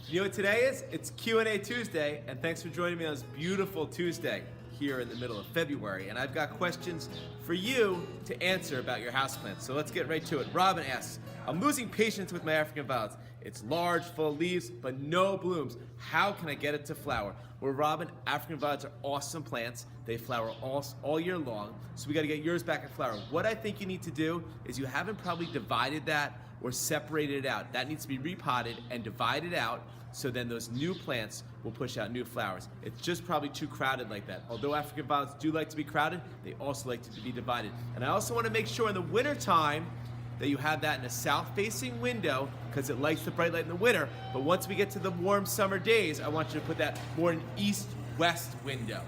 You know what today is? It's Q&A Tuesday, and thanks for joining me on this beautiful Tuesday here in the middle of February. And I've got questions for you to answer about your houseplants. So let's get right to it. Robin asks, I'm losing patience with my African violets. It's large, full of leaves, but no blooms. How can I get it to flower? Well, Robin, African violets are awesome plants. They flower all year long, so we got to get yours back in flower. What I think you need to do is you haven't probably divided that or separated it out. That needs to be repotted and divided out, so then those new plants will push out new flowers. It's just probably too crowded like that. Although African violets do like to be crowded, they also like to be divided. And I also want to make sure in the winter time that you have that in a south-facing window, because it likes the bright light in the winter. But once we get to the warm summer days, I want you to put that more in east-west window.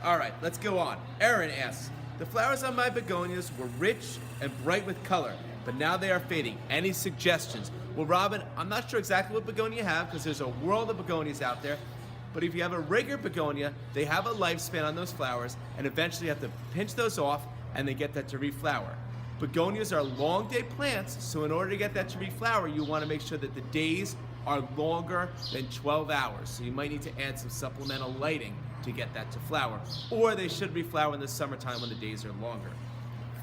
All right, let's go on. Erin asks, the flowers on my begonias were rich and bright with color, but now they are fading. Any suggestions? Well, Robin, I'm not sure exactly what begonia you have, because there's a world of begonias out there. But if you have a Reiger Begonia, they have a lifespan on those flowers, and eventually you have to pinch those off and then get that to reflower. Begonias are long day plants, so in order to get that to reflower, you want to make sure that the days are longer than 12 hours. So you might need to add some supplemental lighting to get that to flower. Or they should reflower in the summertime when the days are longer.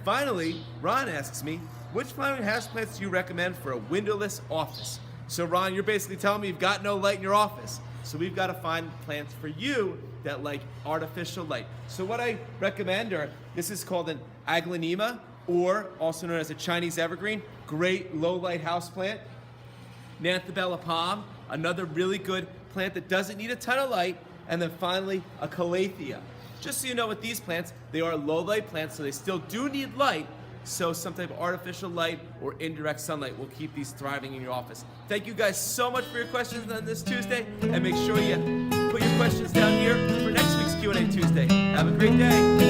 Finally, Ron asks me, which flowering houseplants do you recommend for a windowless office? So Ron, you're basically telling me you've got no light in your office. So we've got to find plants for you that like artificial light. So what I recommend this is called an Aglaonema, or also known as a Chinese evergreen, great low light houseplant. Neanthe palm, another really good plant that doesn't need a ton of light. And then finally, a calathea. Just so you know, with these plants, they are low light plants, so they still do need light. So some type of artificial light or indirect sunlight will keep these thriving in your office. Thank you guys so much for your questions on this Tuesday, and make sure you put your questions down here for next week's Q&A Tuesday. Have a great day.